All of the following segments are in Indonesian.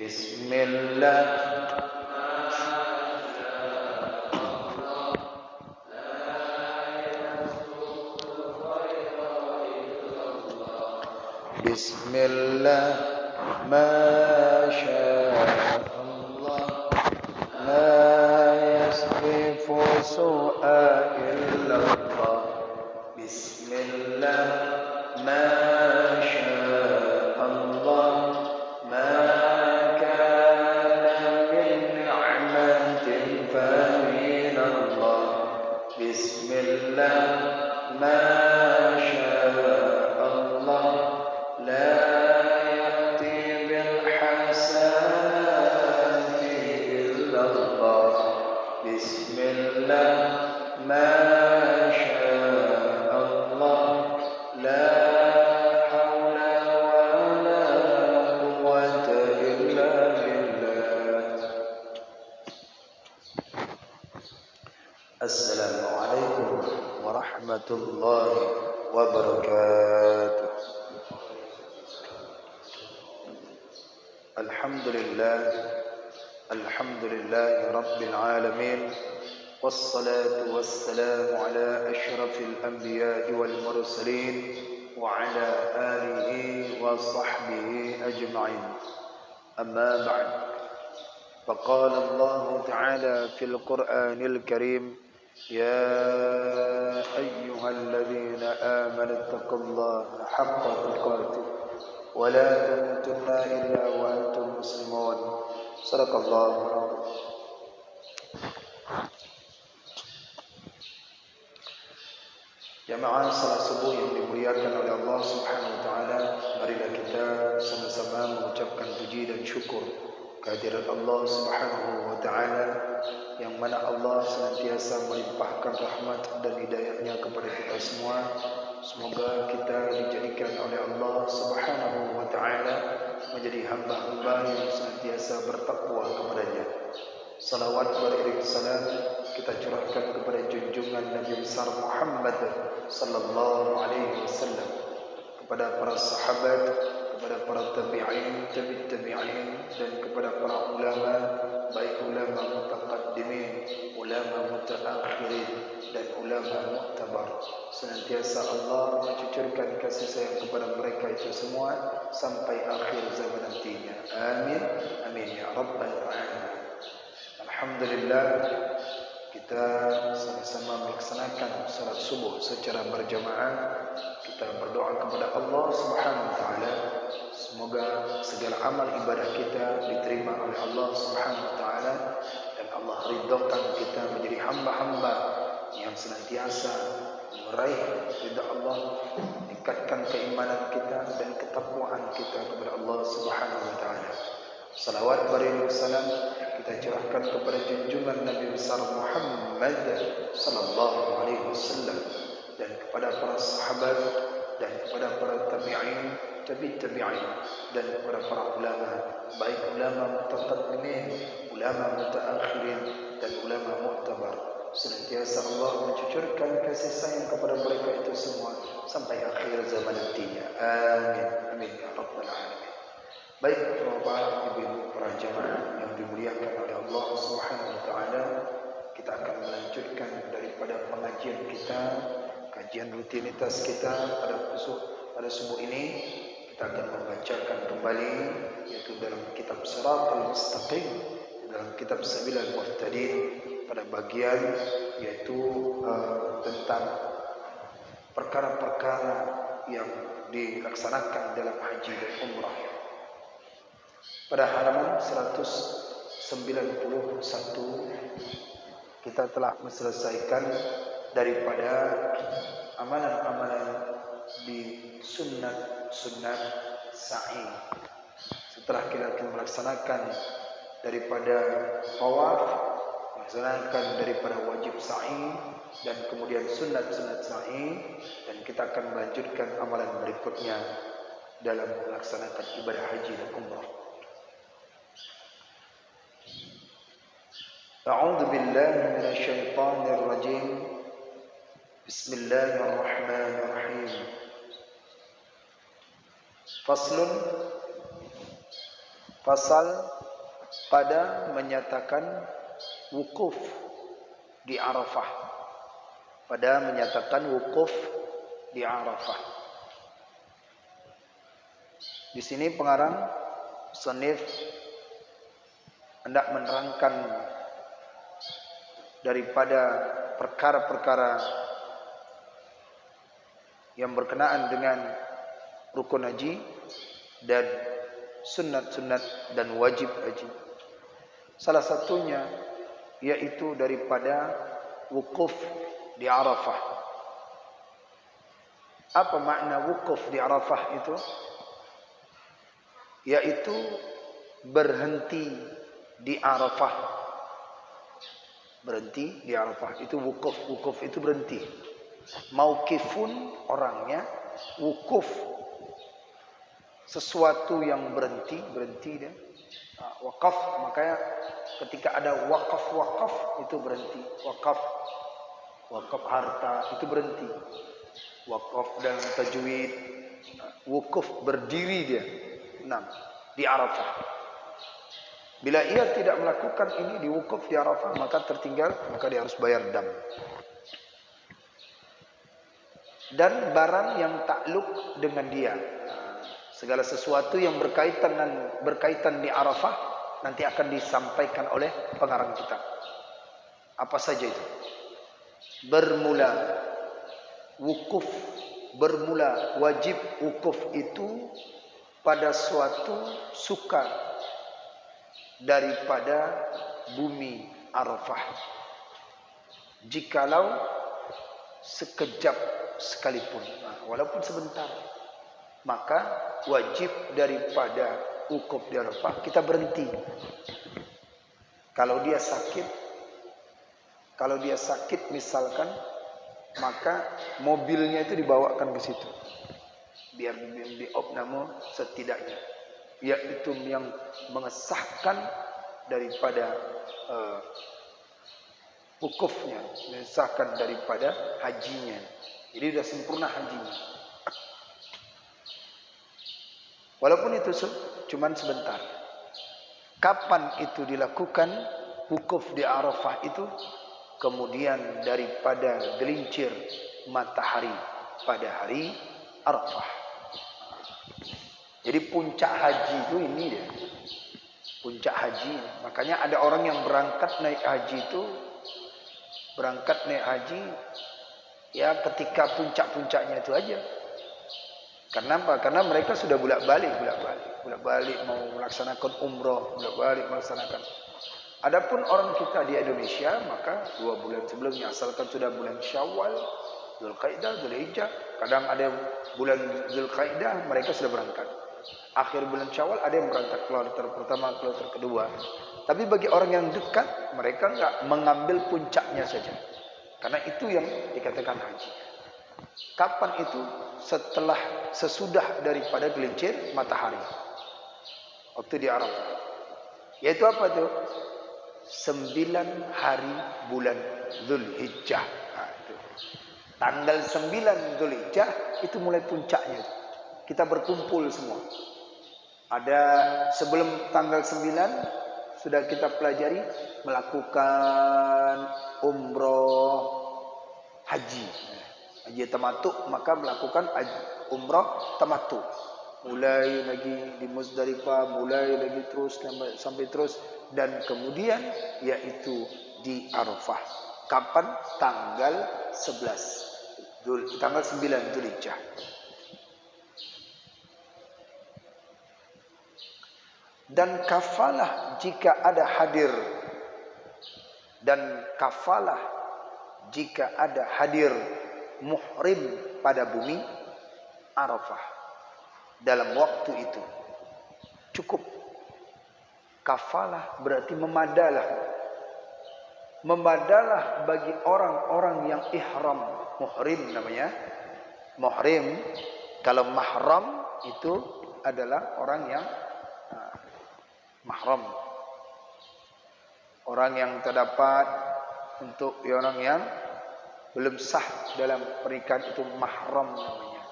Bismillah. Bismillah. Masyaallah. La yasrifu su'a illallah. Bismillah. Masyaallah. Ma kana min ni'matin fa min Allah. Bismillah. Masyaallah. La ya'ti bil hasanati illallah. Bismillah. Masyaallah. La hawla wa la quwwata illa billah. Assalamualaikum warahmatullahi wabarakatuh. Alhamdulillah rabbil alamin. Wassalatu wassalamu ala asyrafil anbiya'i wal mursalin wa ala alihi wa sahbihi ajma'in. Amma ba'd. Faqala Allah ta'ala fil Qur'anil Karim, ya ayyuhalladzina amanu taqullaha haqqa tuqatih wa la tamutunna illa wa antum muslimun. Sadaqallahu alazim. Jamaah salat subuh yang dimuliakan oleh Allah Subhanahu wa taala, marilah kita sama-sama mengucapkan puji dan syukur kehadirat Allah Subhanahu wa taala, yang mana Allah senantiasa melimpahkan rahmat dan hidayahnya kepada kita semua. Semoga kita dijadikan oleh Allah Subhanahu wa taala menjadi hamba-hamba yang senantiasa bertakwa kepada-Nya. Salawat beriring salam kita curahkan kepada junjungan Nabi besar Muhammad sallallahu alaihi wasallam, kepada para sahabat, kepada para tabi'in, tabi'in, dan kepada para ulama, baik ulama mutaqaddimin, ulama mutaakhirin, dan ulama mu'tabar. Senantiasa Allah mencucurkan kasih sayang kepada mereka itu semua sampai akhir zaman nantinya. Amin, amin ya rabbal alamin. Alhamdulillah, kita sama-sama melaksanakan salat subuh secara berjamaah. Kita berdoa kepada Allah Subhanahu wa taala, semoga segala amal ibadah kita diterima oleh Allah Subhanahu wa taala, dan Allah ridhokan kita menjadi hamba-hamba yang senantiasa meraih ridha Allah, meningkatkan keimanan kita dan ketakwaan kita kepada Allah Subhanahu wa taala. Salawat beriring salam kita curahkan kepada junjungan Nabi besar Muhammad sallallahu alaihi wasallam, dan kepada para sahabat, dan kepada para tabi'in, tabi'in, dan kepada para ulama, baik ulama mutaqaddimin, ulama mutaakhirin, dan ulama mu'tabar. Senantiasa Allah mencucurkan kasih sayang kepada mereka itu semua sampai akhir zaman nantinya. Amin, amin ya rabbal alamin. Baik Bapak, Ibu, para jamaah yang dimuliakan oleh Allah Subhanahu wa taala, kita akan melanjutkan daripada pengajian kita, kajian rutinitas kita pada subuh ini. Kita akan membacakan kembali yaitu dalam kitab Shiratal Mustaqim, dalam kitab Sabilal Muhtadin, pada bagian yaitu tentang perkara-perkara yang dilaksanakan dalam haji dan umrah. Pada halaman 191 kita telah menyelesaikan daripada amalan-amalan di sunat sa'i. Setelah kita melaksanakan daripada tawaf, melaksanakan daripada wajib sa'i, dan kemudian sunat sa'i, dan kita akan melanjutkan amalan berikutnya dalam melaksanakan ibadah haji dan umrah. A'udzu billahi minasyaitonir rajim. Bismillahirrahmanirrahim. Faslun, Fasal pada menyatakan wukuf di Arafah. Pada menyatakan wukuf di Arafah. Di sini pengarang musannif hendak menerangkan daripada perkara-perkara yang berkenaan dengan rukun haji dan sunat-sunat dan wajib haji. Salah satunya yaitu daripada wukuf di Arafah. Apa makna wukuf di Arafah itu? Yaitu berhenti di Arafah. Berhenti di Arafah itu wukuf. Wukuf itu berhenti. Mauqifun orangnya, wukuf sesuatu yang berhenti dia. Wakaf, makanya ketika ada wakaf itu berhenti. Wakaf harta itu berhenti. Wakaf dan tajwid, wukuf berdiri dia. 6 di Arafah. Bila ia tidak melakukan ini di wukuf di Arafah, maka tertinggal, maka dia harus bayar dam. Dan barang yang takluk dengan dia, segala sesuatu yang berkaitan di Arafah nanti akan disampaikan oleh pengarang kitab. Apa saja itu? Bermula wajib wukuf itu pada suatu suka daripada bumi Arafah. Jikalau sekejap sekalipun, walaupun sebentar, maka wajib daripada wukuf di Arafah kita berhenti. Kalau dia sakit misalkan, maka mobilnya itu dibawakan ke situ biar diopname setidaknya, yaitu yang mengesahkan daripada wukufnya, mengesahkan daripada hajinya. Jadi sudah sempurna hajinya. Walaupun itu cuman sebentar. Kapan itu dilakukan wukuf di Arafah itu? Kemudian daripada gelincir matahari pada hari Arafah. Jadi puncak haji itu ini dia. Puncak haji. Makanya ada orang yang berangkat naik haji ya ketika puncak-puncaknya itu aja. Karena apa? Karena mereka sudah bolak-balik mau melaksanakan umroh, bolak-balik melaksanakan. Adapun orang kita di Indonesia, maka 2 bulan sebelumnya, asalkan sudah bulan Syawal, Zulqaidah, Zulhijjah, kadang ada bulan Zulqaidah mereka sudah berangkat. Akhir bulan Syawal ada yang berangkat kloter pertama, kloter kedua. Tapi bagi orang yang dekat, mereka enggak mengambil puncaknya saja. Karena itu yang dikatakan haji. Kapan itu? Sesudah daripada gelincir matahari. Waktu di Arafah. Yaitu apa itu? 9 hari bulan Zulhijjah. Itu. Tanggal 9 Zulhijjah itu mulai puncaknya. Kita berkumpul semua. Ada sebelum tanggal 9 sudah kita pelajari melakukan umroh haji tamattu, maka melakukan umroh tamattu. Mulai lagi di Muzdalifah, mulai lagi terus sampai terus, dan kemudian yaitu di Arafah. Kapan? Tanggal 9 Zulhijjah. Dan kafalah jika ada hadir muhrim pada bumi Arafah dalam waktu itu cukup. Kafalah berarti memadalah bagi orang-orang yang ihram. Muhrim namanya. Muhrim, kalau mahram itu adalah orang yang mahram, orang yang terdapat untuk orang yang belum sah dalam pernikahan, itu mahram namanya.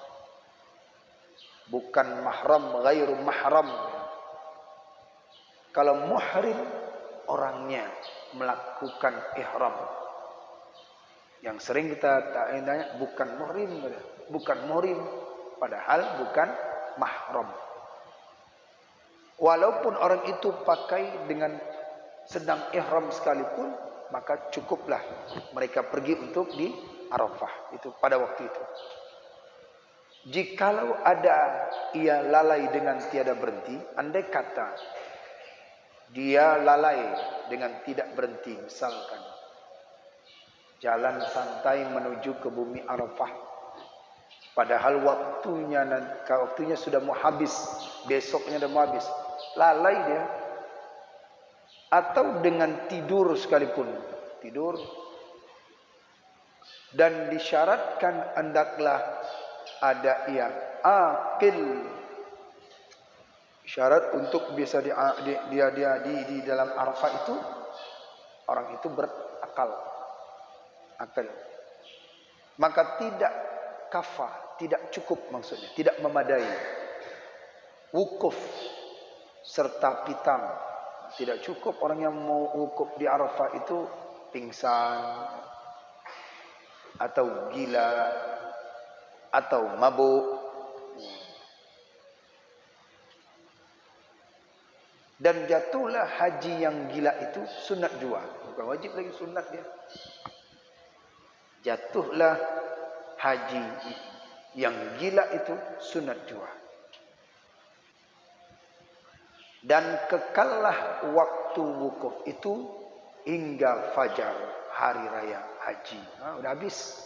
Bukan mahram, ghairu mahram. Kalau muhrim orangnya melakukan ihram. Yang sering kita tanya bukan muhrim, padahal bukan mahram. Walaupun orang itu pakai dengan sedang ihram sekalipun, maka cukuplah mereka pergi untuk di Arafah itu pada waktu itu. Jikalau ada ia lalai dengan tiada berhenti, andai kata dia lalai dengan tidak berhenti, misalkan jalan santai menuju ke bumi Arafah, padahal waktunya sudah mau habis, besoknya sudah mau habis, lalai dia, atau dengan tidur sekalipun, tidur, dan disyaratkan hendaklah ada yang akil, syarat untuk bisa di dalam Arafah itu orang itu berakal, maka tidak kafah, tidak cukup, maksudnya tidak memadai wukuf serta pitam, tidak cukup. Orang yang mau wukuf di Arafah itu pingsan atau gila atau mabuk. Dan jatuhlah haji yang gila itu sunat jua, bukan wajib lagi, sunat dia. Jatuhlah haji yang gila itu sunat jua. Dan kekallah waktu wukuf itu hingga fajar hari raya haji. Udah habis.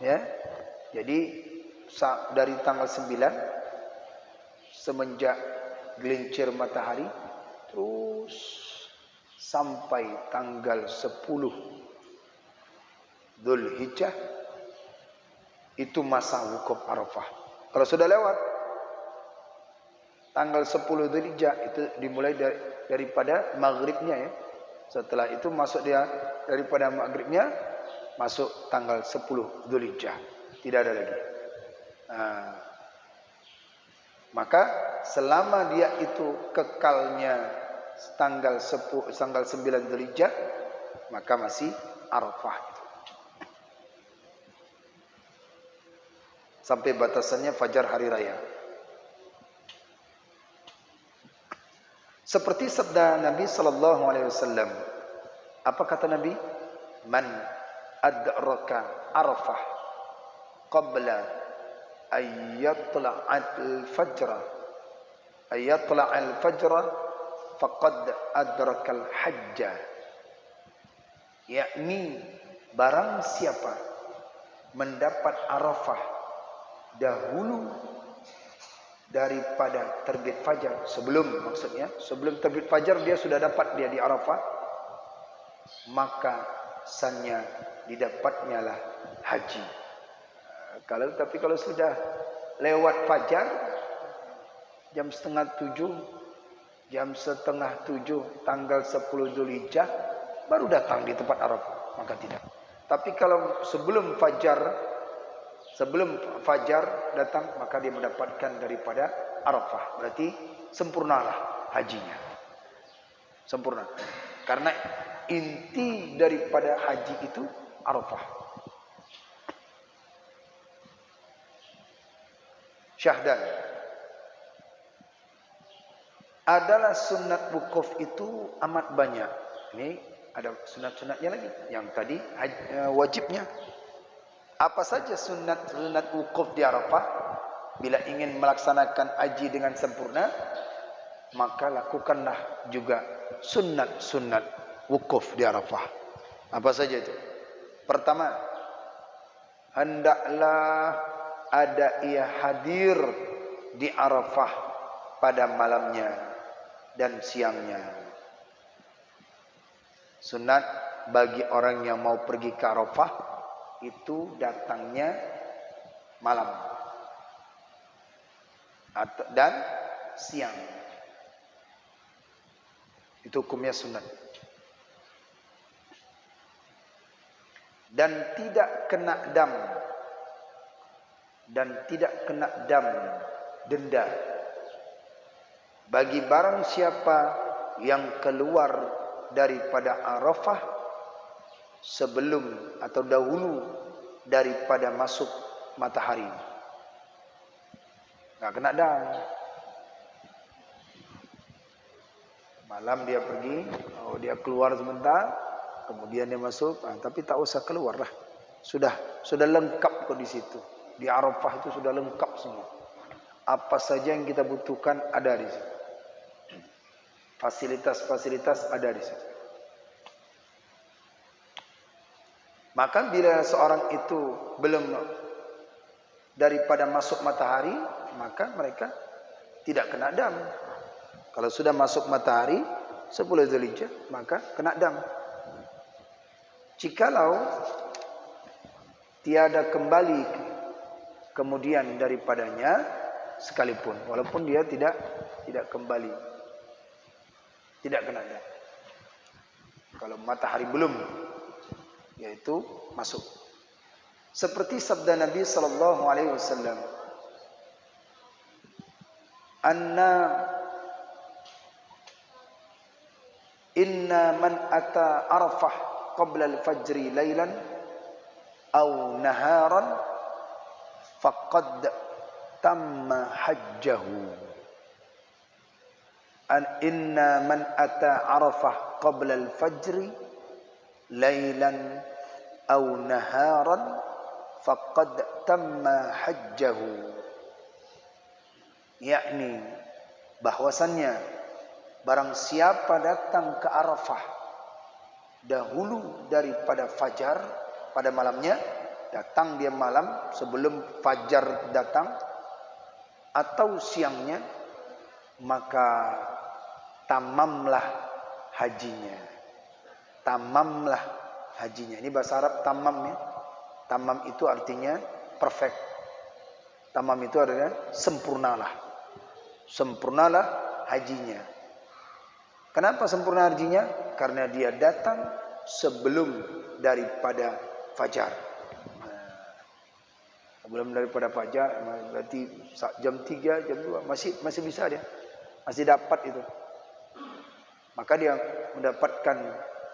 Ya. Jadi dari tanggal 9 semenjak gelincir matahari terus sampai tanggal 10 Dzulhijjah itu masa wukuf Arafah. Kalau sudah lewat tanggal 10 Dzulhijjah itu dimulai daripada maghribnya ya. Setelah itu masuk dia daripada maghribnya masuk tanggal 10 Dzulhijjah. Tidak ada lagi. Maka selama dia itu kekalnya tanggal 9 Dzulhijjah, maka masih Arafah itu. Sampai batasannya fajar hari raya. Seperti sabda Nabi sallallahu alaihi wasallam. Apa kata Nabi? Man adraka Arafah qabla ayatla'al fajr faqad adrakal hajja. Yakni barang siapa mendapat Arafah dahulu daripada terbit fajar, sebelum terbit fajar dia sudah dapat dia di Arafah, maka sannya didapatnya lah haji. Tapi kalau sudah lewat fajar jam setengah 7 tanggal 10 Dzulhijjah baru datang di tempat Arafah, maka tidak. Tapi kalau sebelum fajar datang, maka dia mendapatkan daripada Arafah. Berarti sempurnalah hajinya. Sempurna. Karena inti daripada haji itu Arafah. Syahdan. Adalah sunat wukuf itu amat banyak. Ini ada sunat-sunatnya lagi. Yang tadi wajibnya. Apa saja sunat wukuf di Arafah? Bila ingin melaksanakan haji dengan sempurna, maka lakukanlah juga sunat wukuf di Arafah. Apa saja itu? Pertama, hendaklah ada ia hadir di Arafah pada malamnya dan siangnya. Sunat bagi orang yang mau pergi ke Arafah itu datangnya malam dan siang. Itu hukumnya sunat. Dan tidak kena dam denda Bagi barang siapa yang keluar daripada Arafah sebelum atau dahulu daripada masuk matahari, nggak kena dam. Malam dia pergi, dia keluar sebentar, kemudian dia masuk, tapi tak usah keluar lah. Sudah lengkap kok di situ. Di Arafah itu sudah lengkap semua. Apa saja yang kita butuhkan ada di situ. Fasilitas-fasilitas ada di situ. Maka bila seorang itu belum daripada masuk matahari, maka mereka tidak kena dam. Kalau sudah masuk matahari 10 Zulhijjah, maka kena dam. Jikalau tiada kembali kemudian daripadanya sekalipun, walaupun dia tidak kembali, tidak kena dam. Kalau matahari belum, yaitu masuk. Seperti sabda Nabi sallallahu alaihi wasallam, Inna man ata Arafah qabla al-fajri laylan aw naharan faqad tamma hajjahu. Inna man ata Arafah qabla al-fajri laylan aw naharan faqad tamma hajjahu. Yakni bahwasannya barang siapa datang ke Arafah dahulu daripada fajar pada malamnya, datang dia malam sebelum fajar datang atau siangnya, maka tamamlah hajinya. Tamamlah hajinya. Ini bahasa Arab tamam ya. Tamam itu artinya perfect. Tamam itu adalah sempurnalah. Sempurnalah hajinya. Kenapa sempurna hajinya? Karena dia datang sebelum daripada fajar. Sebelum daripada fajar, berarti jam 3, jam 2 masih bisa dia. Masih dapat itu. Maka dia mendapatkan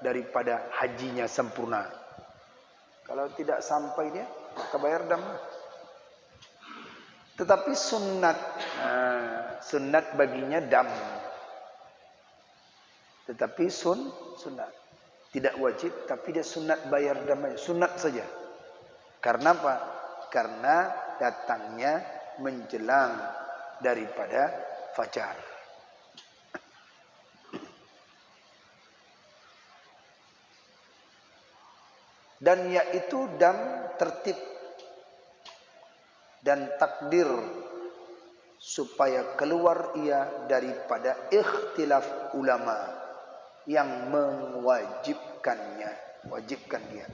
daripada hajinya sempurna. Kalau tidak sampai dia, maka bayar dam. Tetapi sunat, sunat baginya dam. Tetapi sunat, tidak wajib, tapi dia sunat bayar damai, sunat saja. Karena apa? Karena datangnya menjelang daripada fajar. Dan yaitu dam tertib dan takdir supaya keluar ia daripada ikhtilaf ulama yang mewajibkannya, wajibkan dia.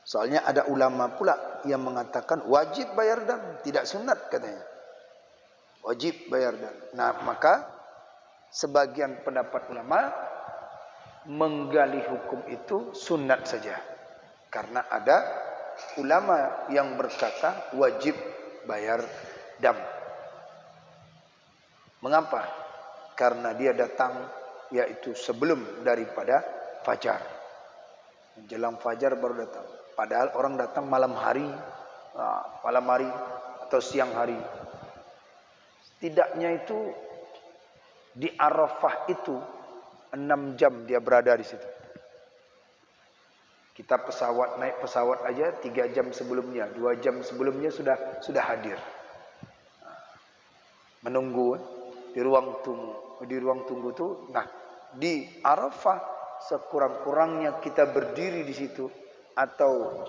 Soalnya ada ulama pula yang mengatakan wajib bayar dam, tidak sunat katanya. Wajib bayar dam. Nah, maka sebagian pendapat ulama menggali hukum itu sunat saja. Karena ada ulama yang berkata wajib bayar dam. Mengapa? Karena dia datang yaitu sebelum daripada fajar. Menjelang fajar baru datang. Padahal orang datang malam hari atau siang hari. Setidaknya itu di Arafah itu 6 jam dia berada di situ. Kita naik pesawat aja 3 jam sebelumnya, 2 jam sebelumnya sudah hadir. Menunggu di ruang tunggu. Di ruang tunggu itu, nah di Arafah sekurang-kurangnya kita berdiri di situ atau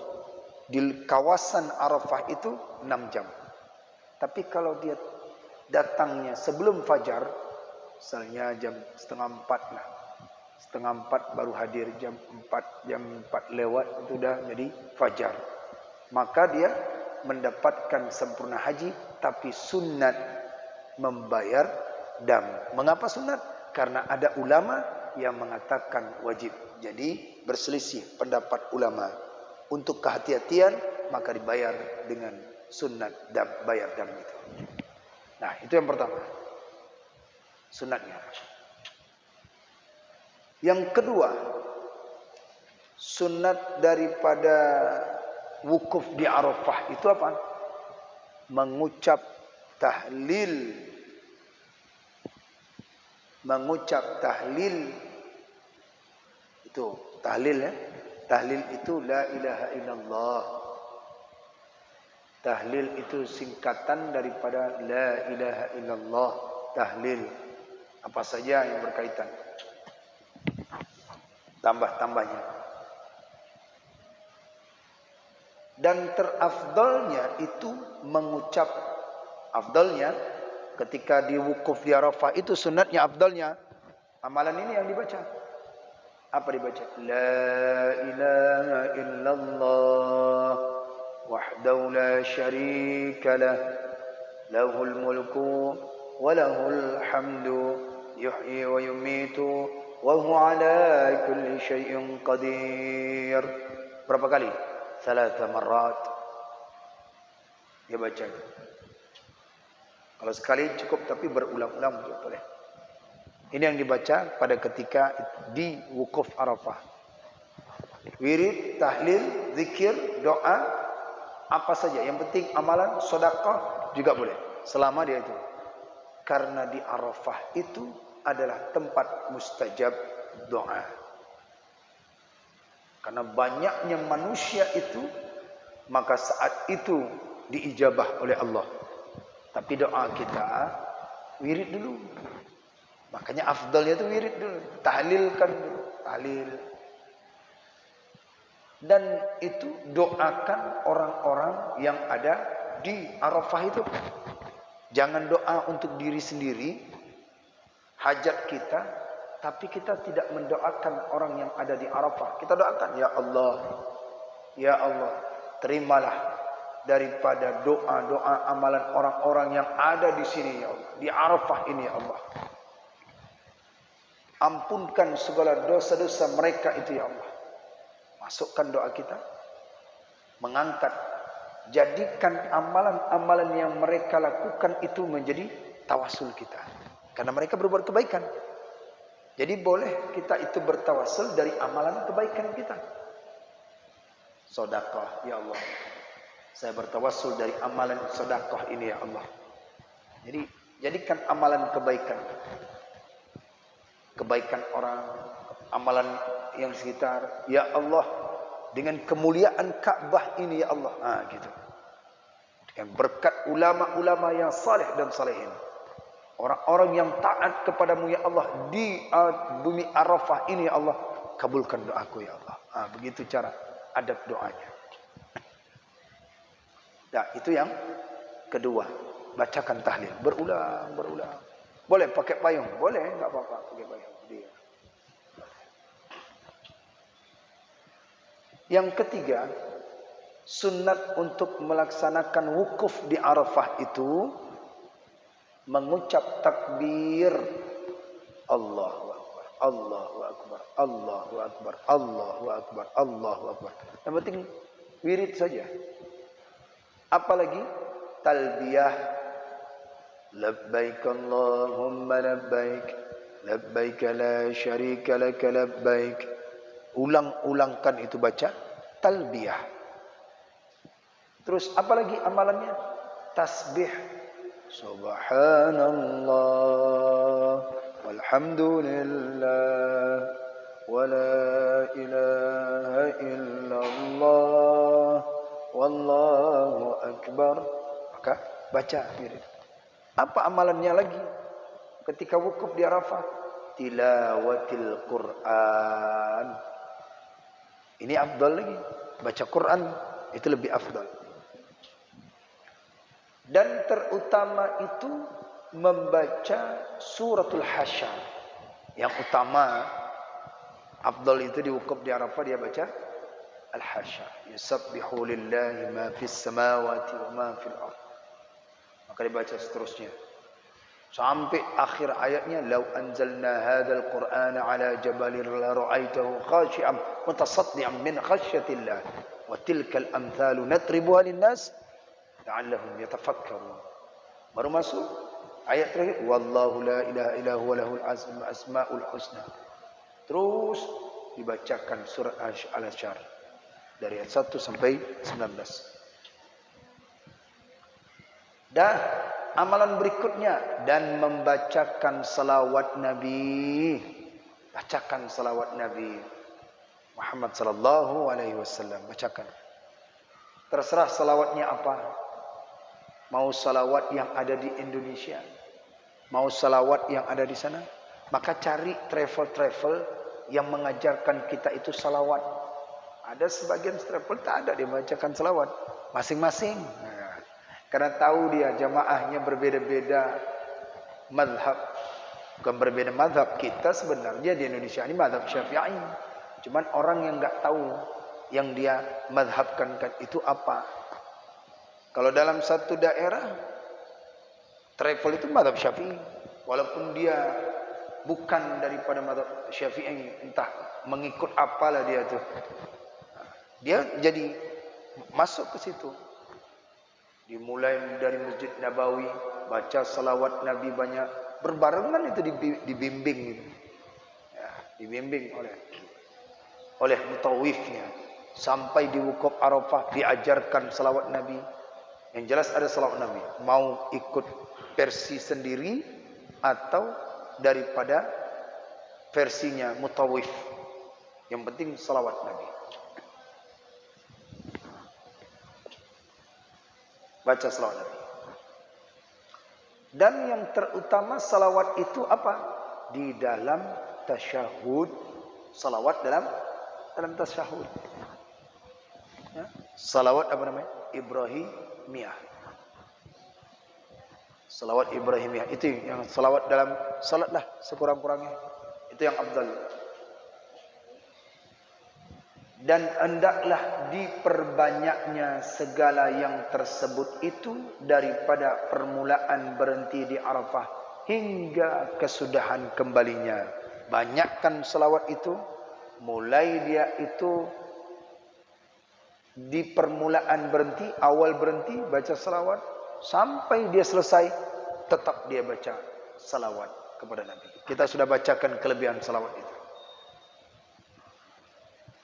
di kawasan Arafah itu 6 jam. Tapi kalau dia datangnya sebelum fajar, misalnya jam 3:30 lah. 3:30 baru hadir, jam 4 lewat itu sudah jadi fajar. Maka dia mendapatkan sempurna haji, tapi sunat membayar dam. Mengapa sunat? Karena ada ulama yang mengatakan wajib. Jadi berselisih pendapat ulama. untuk kehati-hatian, maka dibayar dengan sunat dam, bayar dam itu. Nah, itu yang pertama. Sunatnya. Yang kedua, sunat daripada wukuf di Arafah itu apa? Mengucap tahlil. Mengucap tahlil. Itu tahlil ya. Tahlil itu la ilaha illallah. Tahlil itu singkatan daripada la ilaha illallah. Tahlil. Apa saja yang berkaitan. Tambah-tambahnya. Dan terafdalnya itu mengucap, afdalnya ketika di wukuf di Arafah itu sunatnya, afdalnya amalan ini yang dibaca. Apa dibaca? La ilaha illallah wahdahu la syarika lah, lahul mulku wa lahul hamdu, yuhyi wa yumitu wa huwa ala kulli syai'in qadir. Berapa kali? 3 marrat. Dia baca. Kalau sekali cukup, tapi berulang-ulang juga boleh. Ini yang dibaca pada ketika di wukuf Arafah. Wirid, tahlil, zikir, doa, apa saja. Yang penting amalan, sedekah juga boleh. Selama dia itu. Karena di Arafah itu adalah tempat mustajab doa. Karena banyaknya manusia itu, maka saat itu diijabah oleh Allah. Tapi doa kita wirid dulu. Makanya afdalnya itu wirid dulu, tahlilkan dulu, tahlil. Dan itu doakan orang-orang yang ada di Arafah itu. Jangan doa untuk diri sendiri, hajat kita, tapi kita tidak mendoakan orang yang ada di Arafah. Kita doakan, ya Allah, terimalah daripada doa-doa amalan orang-orang yang ada di sini, ya Allah, di Arafah ini, ya Allah. Ampunkan segala dosa-dosa mereka itu, ya Allah. Masukkan doa kita. Mengangkat. Jadikan amalan-amalan yang mereka lakukan itu menjadi tawasul kita. Karena mereka berbuat kebaikan. Jadi boleh kita itu bertawasul dari amalan kebaikan kita. Sedekah, ya Allah. Saya bertawasul dari amalan sedekah ini, ya Allah. Jadi jadikan amalan kebaikan. Kebaikan orang, amalan yang sekitar, ya Allah, dengan kemuliaan Ka'bah ini, ya Allah. Nah, gitu. Dengan berkat ulama-ulama yang saleh dan salehin. Orang-orang yang taat kepadamu, ya Allah, di bumi Arafah ini, ya Allah, kabulkan doaku, ya Allah. Nah, begitu cara adab doanya. Nah, itu yang kedua. Bacakan tahlil, berulang. Boleh pakai payung, boleh, enggak apa-apa pakai payung. Dia. Yang ketiga, sunat untuk melaksanakan wukuf di Arafah itu mengucap takbir, Allahu Akbar, Allahu Akbar, Allahu Akbar, Allahu Akbar, Allahu Akbar. Yang penting wirid saja. Apalagi talbiyah, labbaik Allahumma labbaik, labbaik la syarika laka labbaik. Ulang-ulangkan itu baca talbiyah. Terus apalagi amalannya? Tasbih. Subhanallah walhamdulillah wa la ilaha illallah wallahu akbar. Maka baca wirid. Apa amalannya lagi ketika wukuf di Arafah? Tilawatil Quran. Ini afdal lagi. Baca Quran itu lebih afdal. Dan terutama itu membaca suratul Hasyr. Yang utama afdal itu di wukuf di Arafah dia baca Al-Hasyr. Yusabbihu lillahi ma fis samawati wa ma fil ardh. Maka dibaca seterusnya. Sampai akhir ayatnya, "Lau anzalna hadzal Qur'ana 'ala jabalin la ra'aitahu khashi'an mutasaddian min khasyatillah wa tilkal amthalu nadribuha lin-nas la'allahum yatafakkarun." Baru masuk ayat terakhir, "Wallahu la ilaha illa huwa lahul asmaul husna." Terus dibacakan surah Al-Asyr dari ayat 1 sampai 19. Dan amalan berikutnya, dan membacakan salawat Nabi. Bacakan salawat Nabi Muhammad sallallahu alaihi wasallam. Bacakan. Terserah salawatnya apa. Mau salawat yang ada di Indonesia, mau salawat yang ada di sana, maka cari travel yang mengajarkan kita itu salawat. Ada sebagian travel tak ada dia membacakan salawat. Masing-masing. Karena tahu dia jamaahnya berbeda-beda mazhab. Bukan berbeda mazhab. Kita sebenarnya di Indonesia ini mazhab Syafi'i. Cuman orang yang enggak tahu yang dia mazhabkan itu apa. Kalau dalam satu daerah travel itu mazhab Syafi'i. Walaupun dia bukan daripada mazhab Syafi'i, entah mengikut apalah dia tuh. Dia jadi masuk ke situ. Dimulai dari Masjid Nabawi, baca salawat Nabi banyak, berbarengan itu dibimbing gitu. Ya, dibimbing oleh mutawifnya. Sampai di wukuf Arafah diajarkan salawat Nabi. Yang jelas ada salawat Nabi. Mau ikut versi sendiri atau daripada versinya mutawif. Yang penting salawat Nabi. Baca salawat Nabi. Dan yang terutama salawat itu apa? Di dalam tasyahud. Salawat dalam tasyahud. Ya. Salawat apa namanya? Ibrahimiyah. Salawat Ibrahimiyah. Itu yang salawat dalam salat lah sekurang-kurangnya. Itu yang afdal. Dan hendaklah diperbanyaknya segala yang tersebut itu daripada permulaan berhenti di Arafah hingga kesudahan kembalinya. Banyakkan selawat itu, mulai dia itu di permulaan berhenti, awal berhenti baca selawat, sampai dia selesai tetap dia baca selawat kepada Nabi. Kita sudah bacakan kelebihan selawat itu.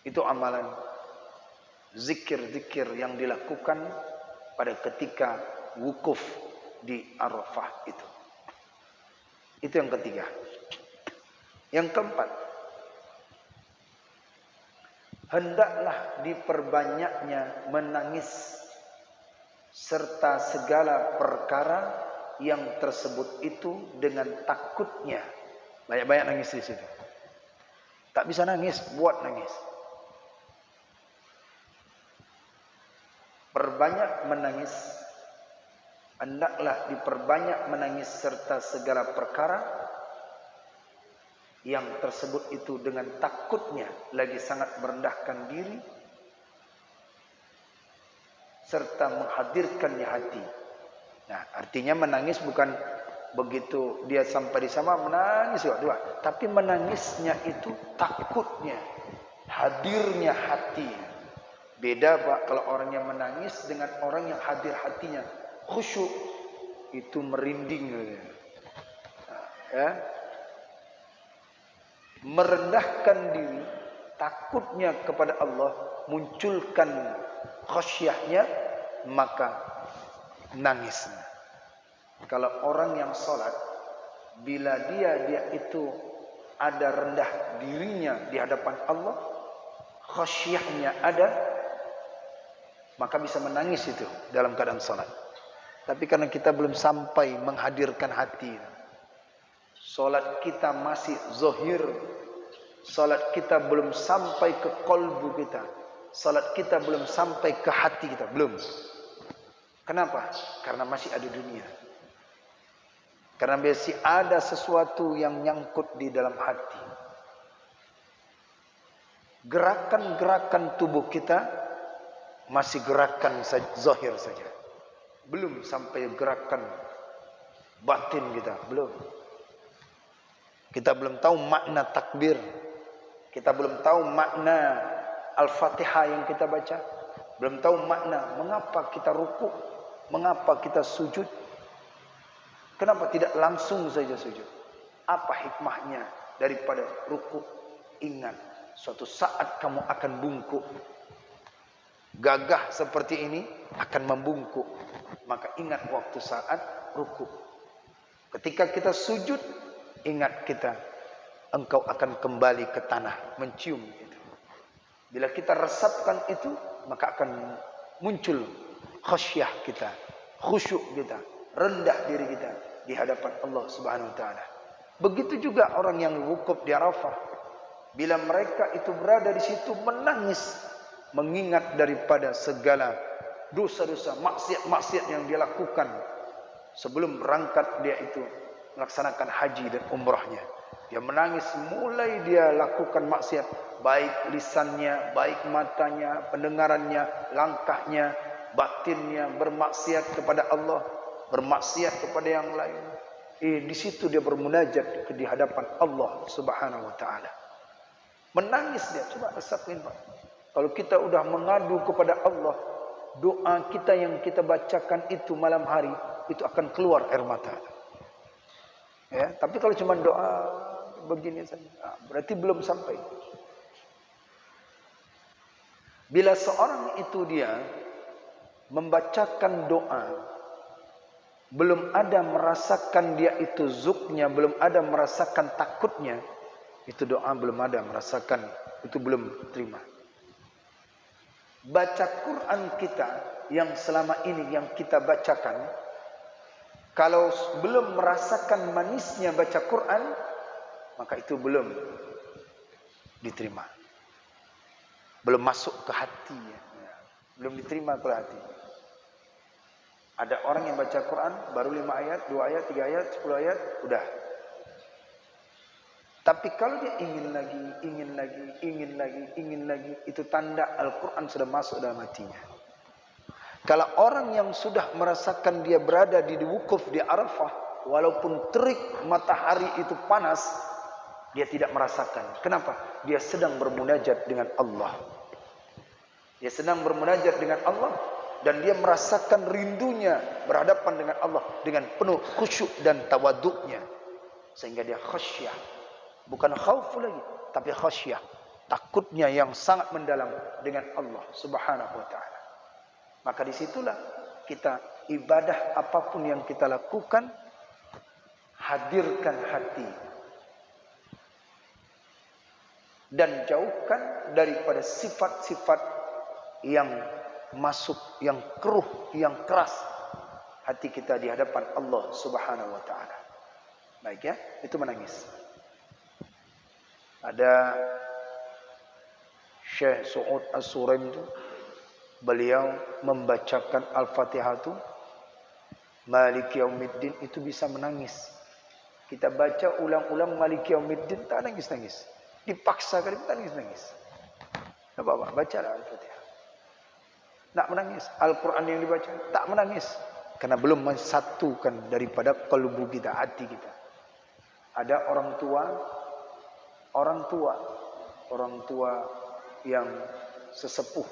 Itu amalan zikir-zikir yang dilakukan pada ketika wukuf di Arafah itu. Itu yang ketiga. Yang keempat, hendaklah diperbanyaknya menangis serta segala perkara yang tersebut itu dengan takutnya. Banyak-banyak nangis di situ. Tak bisa nangis, buat nangis. Perbanyak menangis, hendaklah diperbanyak menangis serta segala perkara yang tersebut itu dengan takutnya, lagi sangat merendahkan diri serta menghadirkannya hati. Nah, artinya menangis bukan begitu dia sampai di sana menangis dua, tapi menangisnya itu takutnya, hadirnya hati. Beda Pak kalau orang yang menangis dengan orang yang hadir hatinya khusyuk, itu merinding ya. Merendahkan diri, takutnya kepada Allah, munculkan khasyahnya, maka nangis. Kalau orang yang sholat, bila dia itu ada rendah dirinya di hadapan Allah, khasyahnya ada, maka bisa menangis itu dalam keadaan salat. Tapi karena kita belum sampai menghadirkan hati, salat kita masih zahir, salat kita belum sampai ke qalbu kita, salat kita belum sampai ke hati kita, belum. Kenapa? Karena masih ada dunia. Karena masih ada sesuatu yang nyangkut di dalam hati. Gerakan-gerakan tubuh kita masih gerakan zahir saja, belum sampai gerakan batin kita belum. Kita belum tahu makna takbir. Kita belum tahu makna Al-Fatihah yang kita baca. Belum tahu makna mengapa kita ruku, mengapa kita sujud. Kenapa tidak langsung saja sujud? Apa hikmahnya daripada ruku? Ingat, suatu saat kamu akan bungkuk. Gagah seperti ini akan membungkuk. Maka ingat waktu saat ruku. Ketika kita sujud, ingat kita, engkau akan kembali ke tanah, mencium itu. Bila kita resapkan itu, maka akan muncul khasyah kita, khusyuk kita, rendah diri kita di hadapan Allah Subhanahu wa taala. Begitu juga orang yang wukuf di Arafah. Bila mereka itu berada di situ menangis, mengingat daripada segala dosa-dosa, maksiat-maksiat yang dia lakukan sebelum berangkat dia itu melaksanakan haji dan umrahnya. Dia menangis mulai dia lakukan maksiat, baik lisannya, baik matanya, pendengarannya, langkahnya, batinnya, bermaksiat kepada Allah, bermaksiat kepada yang lain. Di situ dia bermunajat di hadapan Allah Subhanahu wa taala. Menangis dia, coba resapin Pak. Kalau kita udah mengadu kepada Allah, doa kita yang kita bacakan itu malam hari itu akan keluar air mata. Ya, tapi kalau cuma doa begini saja, berarti belum sampai. Bila seorang itu dia membacakan doa, belum ada merasakan dia itu zuknya, belum ada merasakan takutnya, itu doa belum ada merasakan, itu belum terima. Baca Quran kita yang selama ini yang kita bacakan, kalau belum merasakan manisnya baca Quran, maka itu belum diterima. Belum masuk ke hati. Belum diterima ke hati. Ada orang yang baca Quran, baru 5 ayat, 2 ayat, 3 ayat, 10 ayat, udah. Tapi kalau dia ingin lagi, itu tanda Al-Quran sudah masuk dalam hatinya. Kalau orang yang sudah merasakan dia berada di wukuf di Arafah, walaupun terik matahari itu panas, dia tidak merasakan. Kenapa? Dia sedang bermunajat dengan Allah. Dia sedang bermunajat dengan Allah dan dia merasakan rindunya berhadapan dengan Allah dengan penuh khusyuk dan tawaduknya, sehingga dia khasyah. Bukan khauf lagi, tapi khasyah, takutnya yang sangat mendalam dengan Allah Subhanahu wa taala. Maka disitulah kita ibadah apapun yang kita lakukan, hadirkan hati dan jauhkan daripada sifat-sifat yang masuk, yang keruh, yang keras hati kita di hadapan Allah Subhanahu wa taala. Baik ya, itu menangis. Ada Syekh Su'ud As-Suraim itu, beliau membacakan Al-Fatihah itu Maliki Yaumiddin itu bisa menangis. Kita baca ulang-ulang Maliki Yaumiddin tak nangis-nangis. Dipaksa kali kita nangis-nangis. Enggak apa-apa, bacalah Al-Fatihah. Nak menangis, Al-Quran yang dibaca tak menangis karena belum mensatukan daripada kalbu kita, hati kita. Ada orang tua yang sesepuh,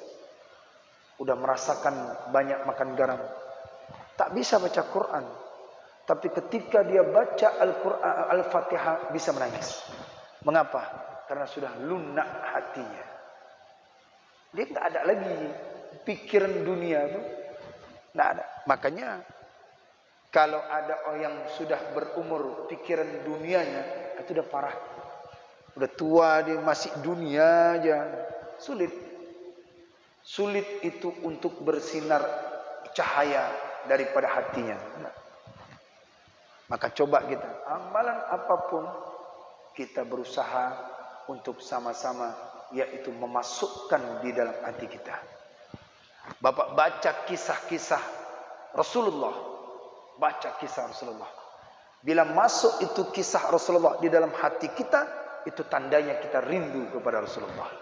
udah merasakan banyak makan garam, tak bisa baca Quran, tapi ketika dia baca Al-Quran, Al-Fatihah bisa menangis. Mengapa? Karena sudah lunak hatinya. Dia tak ada lagi pikiran dunia itu, tak ada. Makanya kalau ada orang yang sudah berumur pikiran dunianya, itu udah parah. Udah tua dia masih dunia aja, sulit. Sulit itu untuk bersinar cahaya daripada hatinya. Maka coba kita, amalan apapun kita berusaha untuk sama-sama, yaitu memasukkan di dalam hati kita. Bapak baca kisah-kisah Rasulullah, baca kisah Rasulullah. Bila masuk itu kisah Rasulullah di dalam hati kita, itu tandanya kita rindu kepada Rasulullah.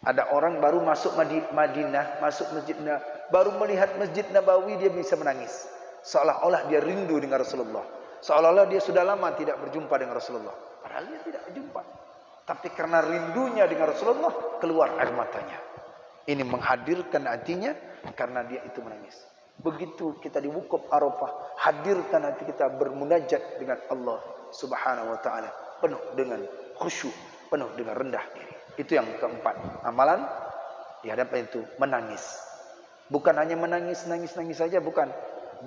Ada orang baru masuk Madinah, masuk Masjid Nabawi, baru melihat Masjid Nabawi dia bisa menangis. seolah-olah dia rindu dengan Rasulullah, seolah-olah dia sudah lama tidak berjumpa dengan Rasulullah, padahal dia tidak berjumpa, tapi karena rindunya dengan Rasulullah keluar air matanya. Ini menghadirkan hatinya karena dia itu menangis. Begitu kita di wukuf Arafah, hadirkan hati kita bermunajat dengan Allah Subhanahu wa taala, penuh dengan khusyuk, penuh dengan rendah diri. Itu yang keempat. Amalan di hadapan itu menangis. Bukan hanya menangis saja, bukan.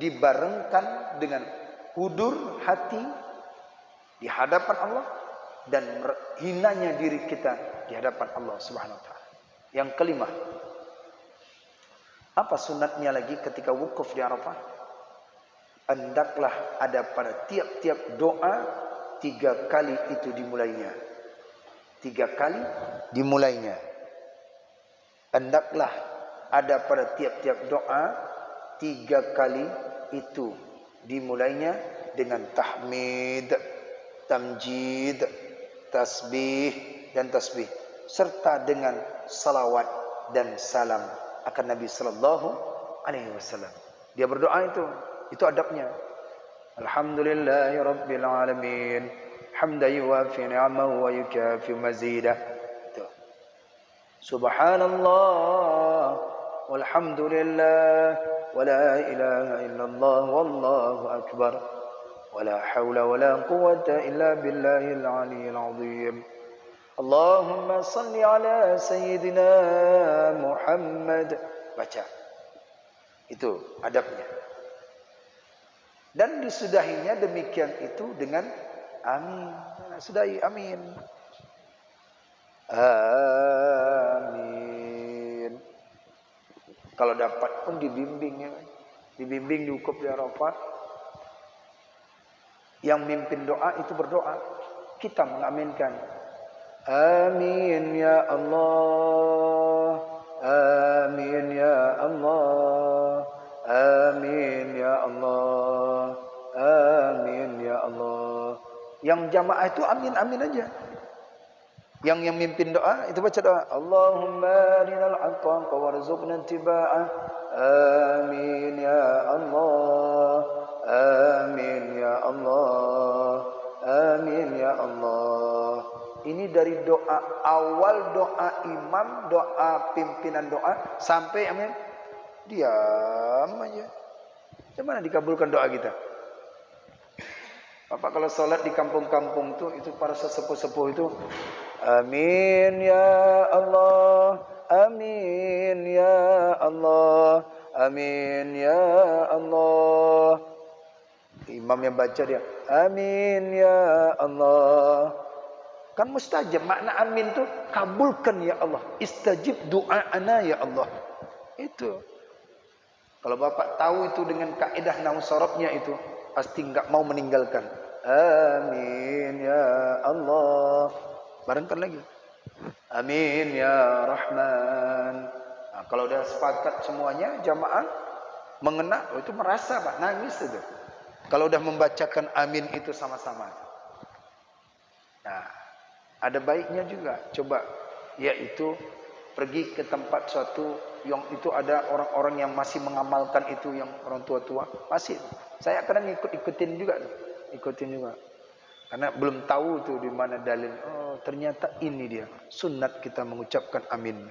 Dibarengkan dengan hudur hati di hadapan Allah dan hinanya diri kita di hadapan Allah Subhanahu wa taala. Yang kelima, apa sunatnya lagi ketika wukuf di Arafah? Hendaklah ada pada tiap-tiap doa 3 kali itu dimulainya. 3 kali dimulainya. Hendaklah ada pada tiap-tiap doa 3 kali itu dimulainya dengan tahmid, tamjid, tasbih dan tasbih, serta dengan salawat dan salam akan Nabi sallallahu alaihi wasallam. Dia berdoa itu adabnya. Alhamdulillahi rabbil alamin, hamdan yuwafi ni'amahu wa yukafi mazidah. Subhanallah walhamdulillah wa la ilaha illallah wallahu akbar wa la hawla wa la quwwata illa billahil aliyyil azim. Allahumma salli ala sayyidina Muhammad. Baca. Itu adabnya. Dan disudahinya demikian itu dengan amin. Sudahi amin. Amin. Kalau dapat pun dibimbing ya. Dibimbing di wukuf di Arafah. Yang mimpin doa itu berdoa. Kita mengaminkan. Amin ya Allah, amin ya Allah, amin ya Allah, amin ya Allah. Yang jamaah itu amin amin aja. Yang mimpin doa itu baca doa. Allahumma arinal haqqa warzuqna ittiba'ah. Amin ya Allah, amin ya Allah, amin ya Allah. Ini dari doa awal, doa imam, doa pimpinan doa sampai amin. Diam aja. Gimana dikabulkan doa kita? Bapak kalau sholat di kampung-kampung tuh, itu para sesepuh-sepuh itu, amin ya Allah, amin ya Allah, amin ya Allah. Imam yang baca dia, amin ya Allah. Kan mustajab, makna amin tu kabulkan ya Allah, istajib doa'ana ya Allah. Itu. Kalau Bapak tahu itu dengan kaidah nahwu sharafnya itu, pasti enggak mau meninggalkan. Amin ya Allah. Barengkan lagi. Amin ya Rahman. Nah, kalau udah sepakat semuanya jamaah mengena, itu merasa Pak nangis itu. Kalau udah membacakan amin itu sama-sama. Nah, ada baiknya juga, coba, yaitu pergi ke tempat suatu yang itu ada orang-orang yang masih mengamalkan itu, yang orang tua-tua masih. Saya kadang ikutin juga, karena belum tahu tuh di mana dalil. Oh, ternyata ini dia sunat kita mengucapkan amin.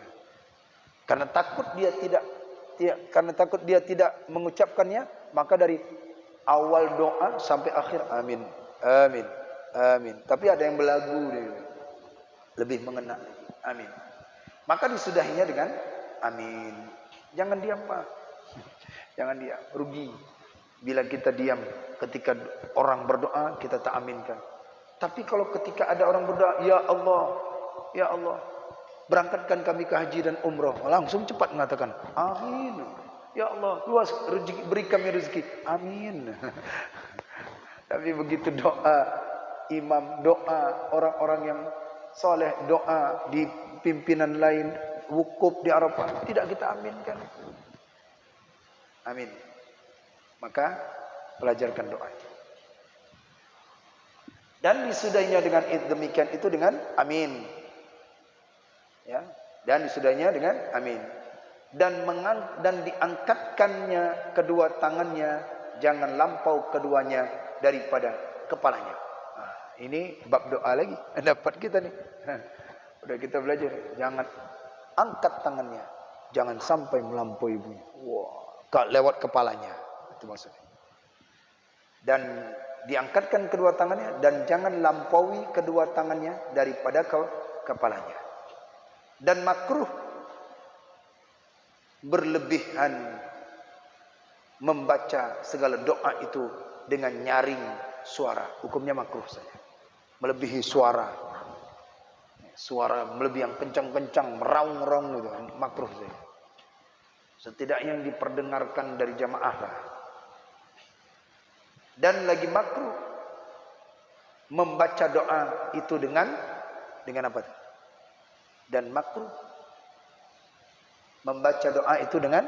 Karena takut dia tidak mengucapkannya, maka dari awal doa sampai akhir amin, amin, amin. Tapi ada yang belagu dia. Lebih mengena, amin. Maka disudahinya dengan amin. Jangan diam Pak. Jangan diam, rugi. Bila kita diam ketika orang berdoa, kita tak aminkan. Tapi kalau ketika ada orang berdoa, ya Allah, ya Allah, berangkatkan kami ke haji dan umrah, langsung cepat mengatakan amin. Ya Allah, luas rezeki, beri kami rezeki, amin. Tapi begitu doa imam, doa orang-orang yang soleh, doa di pimpinan lain, wukuf di Arafah, tidak kita aminkan. Amin. Maka pelajarkan doa. Dan disudahinya dengan demikian itu dengan amin. Ya, dan disudahinya dengan amin. Dan diangkatkannya kedua tangannya jangan lampau keduanya daripada kepalanya. Ini bab doa lagi. Dapat kita nih. Udah kita belajar. Jangan angkat tangannya, jangan sampai melampaui bunyi. Wah, lewat kepalanya. Itu maksudnya. Dan diangkatkan kedua tangannya dan jangan lampaui kedua tangannya daripada kepalanya. Dan makruh berlebihan membaca segala doa itu dengan nyaring suara. Hukumnya makruh saja. Melebihi suara. Suara melebihi yang kencang-kencang, meraung-raung itu makruh saja. Setidaknya yang diperdengarkan dari jamaah lah. Dan lagi makruh membaca doa itu dengan apa? Dan makruh membaca doa itu dengan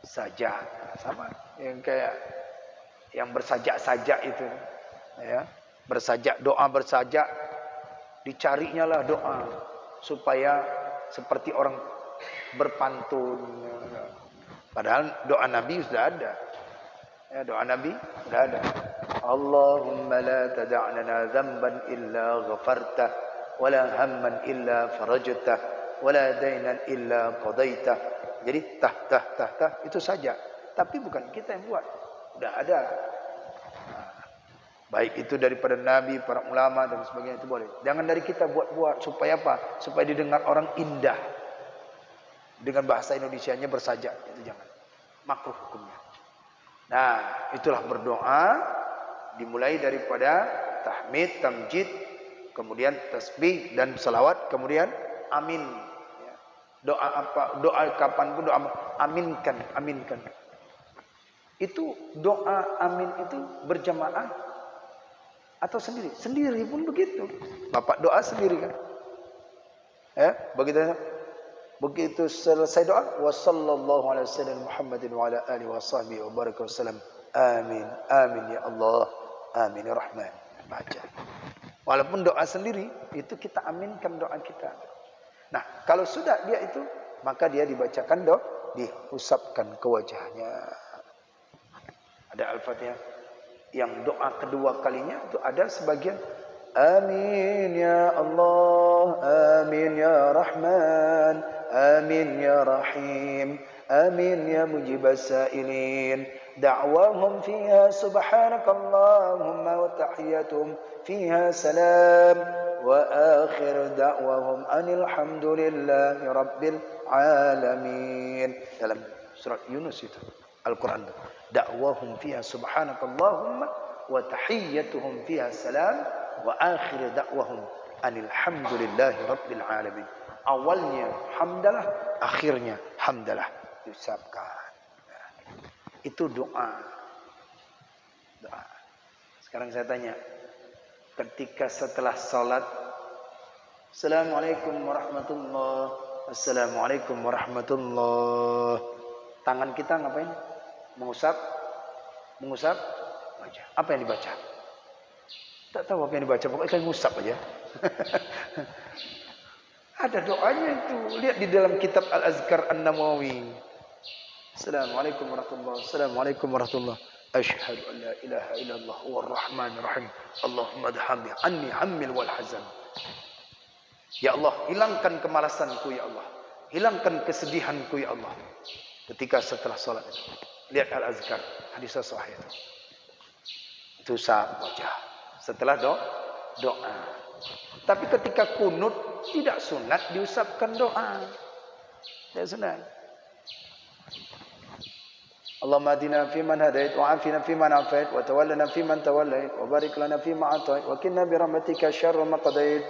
sajak, sama yang kayak yang bersajak-sajak itu, ya, bersajak, doa bersajak, dicarinya lah doa supaya seperti orang berpantun. Padahal doa Nabi sudah ada. Ya, doa Nabi sudah ada. Allahumma la tada' lana dhanban illa ghafartah, wa la hamman illa farajtah, wa la dainan illa qadaitah. Jadi tah itu saja. Tapi bukan kita yang buat. Sudah ada. Baik itu daripada Nabi, para ulama dan sebagainya, itu boleh. Jangan dari kita buat-buat. Supaya apa? Supaya didengar orang indah. Dengan bahasa Indonesianya bersajak. Itu jangan. Makruh hukumnya. Nah, itulah berdoa. Dimulai daripada tahmid, tamjid, kemudian tasbih dan selawat, kemudian amin. Doa apa? Doa kapan pun doa aminkan. Itu doa amin itu berjamaah atau sendiri? Sendiri pun begitu. Bapak doa sendiri kan? Ya, begitu selesai doa, wa sallallahu alaihi wasallam Muhammadin wa ala alihi wa sahbihi wa baraka wasallam. Amin. Amin ya Allah. Amin ya Rahman. Baca. Walaupun doa sendiri, itu kita aminkan doa kita. Nah, kalau sudah dia itu, maka dia dibacakan diusapkan ke wajahnya. Ada Al-Fatihah. Yang doa kedua kalinya itu ada sebagian. Amin ya Allah, amin ya Rahman, amin ya Rahim, amin ya Mujibas Sa'ilin. Da'wahum fiha subhanakallahumma wa tahiyyatuhum fiha salam. Wa akhir da'wahum anil hamdulillahi rabbil alamin. Dalam surat Yunus itu Al-Quran. Da'wahum fiha subhanakallahumma wa tahiyyatuhum fiha salam. Wa akhir da'wahum anil hamdulillahi rabbil alamin. Awalnya hamdalah, akhirnya hamdalah diucapkan. Itu doa. Sekarang saya tanya, ketika setelah salat, Assalamualaikum warahmatullahi, Assalamualaikum warahmatullahi, tangan kita ngapain? Mengusap wajah. Apa yang dibaca? Tak tahu apa yang dibaca, pokoknya saya ngusap aja. Ada doanya itu. Lihat di dalam kitab Al-Azkar An-Nawawi. Assalamualaikum warahmatullahi, Assalamualaikum warahmatullahi, asyhadu an la ilaha illallah war rahmanir rahim. Allahumma adhamni anni hammil wal hazan. Ya Allah, hilangkan kemalasanku ya Allah. Hilangkan kesedihanku ya Allah. Ketika setelah salat itu. Lihat Al-Azkar, hadis sahih itu. Itu usap wajah. Setelah doa. Tapi ketika kunut tidak sunat diusapkan doa. Tidak sunat. Allahumma hadina fi man hadait wa afina fi man afait wa tawallana fi man tawallait wa barik lana fi ma atait wa qina bi rahmatika syarra ma qadait.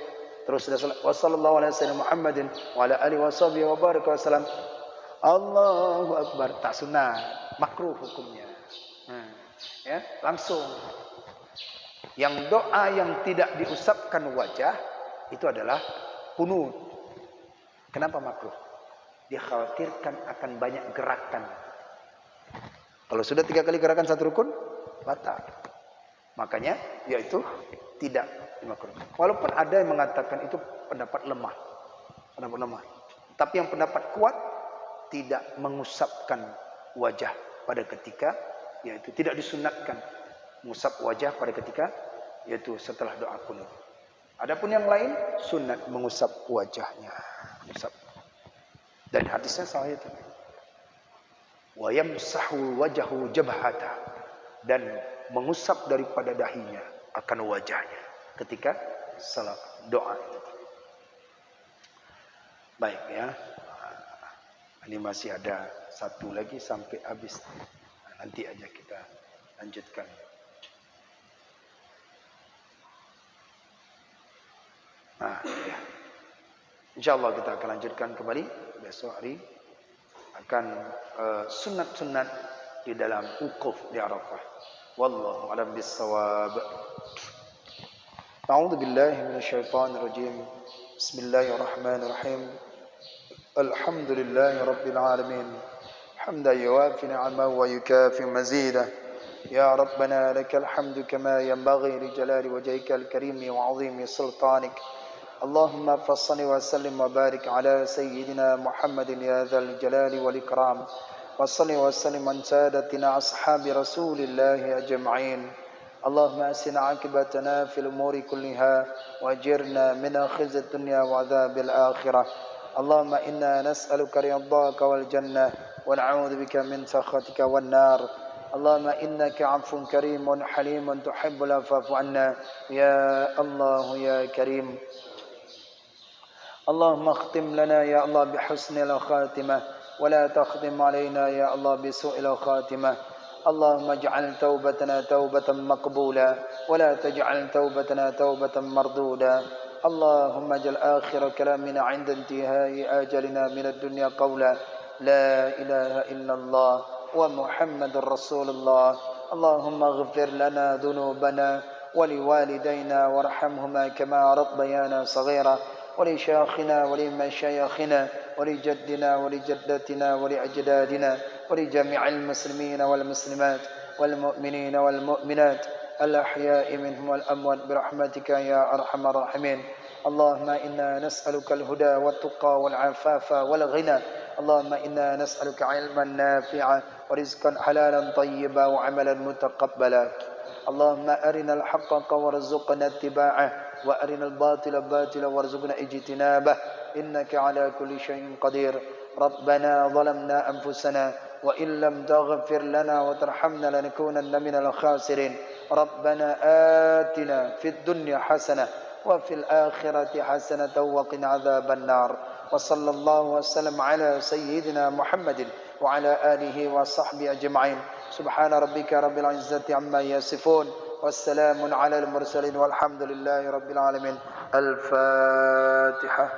Terus wa sallallahu alaihi wasallam Muhammadin wa ala alihi wa sahbihi wa baraka wasallam. Allahu akbar. Tak sunat, makruh hukumnya. Ya, langsung. Yang doa yang tidak diusapkan wajah itu adalah kunut. Kenapa makruh? Dikhawatirkan akan banyak gerakan. Kalau sudah 3 kali gerakan satu rukun, batal. Makanya yaitu tidak makruh. Walaupun ada yang mengatakan itu pendapat lemah. Tapi yang pendapat kuat tidak mengusapkan wajah pada ketika yaitu tidak disunatkan mengusap wajah pada ketika yaitu setelah doa kunut. Adapun yang lain sunat mengusap wajahnya, mengusap. Dan hadisnya sahih itu. Wa yamsahu wajahu jabhata, dan mengusap daripada dahinya akan wajahnya ketika salat doa itu. Baik ya. Ini masih ada satu lagi sampai habis. Nanti aja kita lanjutkan. Nah, ya. Insyaallah kita akan lanjutkan kembali besok hari akan sunat-sunat di dalam wukuf di Arafah. Wallahu a'lam bis-shawab. A'udzu billahi minasyaitonir rajim. Bismillahirrahmanirrahim. Alhamdulillahi rabbil alamin. Hamdan yuwafi ni'amahu wa yukafi mazidah. Ya Rabbana lakal hamdu kama yanbaghi li jalali wajhikal karim wa 'azimi sultanik. اللهم فصل وسلم وبارك على سيدنا محمد يا ذا الجلال والإكرام وصل وسلم عن سادتنا أصحاب رسول الله أجمعين اللهم أحسن عاقبتنا في الأمور كلها وأجرنا من خزي الدنيا وعذاب الآخرة اللهم إنا نسألك رضاك والجنة ونعوذ بك من سخطك والنار اللهم إنك عفو كريم حليم تحب العفو عنا يا الله يا كريم اللهم اختم لنا يا الله بحسن الخاتمة ولا تختم علينا يا الله بسوء الخاتمة اللهم اجعل توبتنا توبة مقبولة ولا تجعل توبتنا توبة مردودة اللهم اجعل آخر كلامنا عند انتهاء آجلنا من الدنيا قولا لا إله إلا الله ومحمد رسول الله اللهم اغفر لنا ذنوبنا ولوالدينا وارحمهما كما ربيانا صغيرا ولشيخنا ولمشايخنا ولجدنا ولجدتنا ولأجدادنا ولجميع المسلمين والمسلمات والمؤمنين والمؤمنات الأحياء منهم والأموات برحمتك يا أرحم الراحمين اللهم إنا نسألك الهدى والتقى والعفاف والغنى اللهم إنا نسألك علما نافعا ورزقا حلالا طيبا وعملا متقبلا اللهم أرنا الحق حقا وارزقنا اتباعه وأرنا الباطل باطلا وارزقنا اجتنابه إنك على كل شيء قدير ربنا ظلمنا أنفسنا وإن لم تغفر لنا وترحمنا لنكونن من الخاسرين ربنا آتنا في الدنيا حسنة وفي الآخرة حسنة وقنا عذاب النار وصلى الله وسلم على سيدنا محمد وعلى آله وصحبه أجمعين سبحان ربك رب العزة عما يصفون والسلام على المرسلين والحمد لله رب العالمين الفاتحة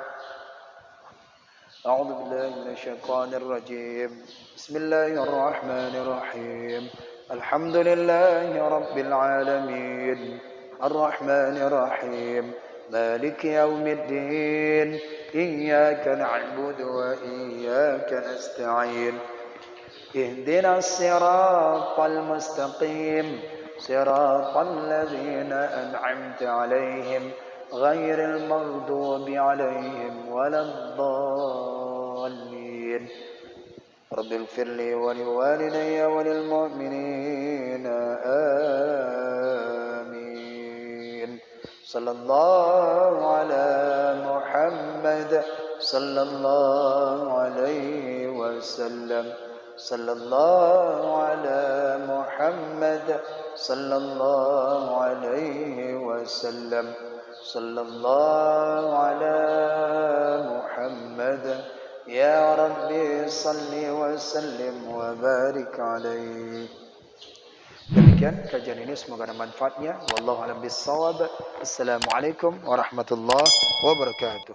أعوذ بالله من الشيطان الرجيم بسم الله الرحمن الرحيم الحمد لله رب العالمين الرحمن الرحيم مالك يوم الدين إياك نعبد وإياك نستعين اهدنا الصراط المستقيم صراط الذين أنعمت عليهم غير المغضوب عليهم ولا الضالين رب اغفر لي ولوالدي وللمؤمنين آمين صلى الله على محمد صلى الله عليه وسلم صلى الله على محمد صلى الله عليه وسلم صلى الله على محمد يا ربي صل وسلم وبارك عليه. Demikian kajian ini, semoga ada manfaatnya. Wallahu a'lam bis-shawab. Assalamualaikum warahmatullahi wabarakatuh.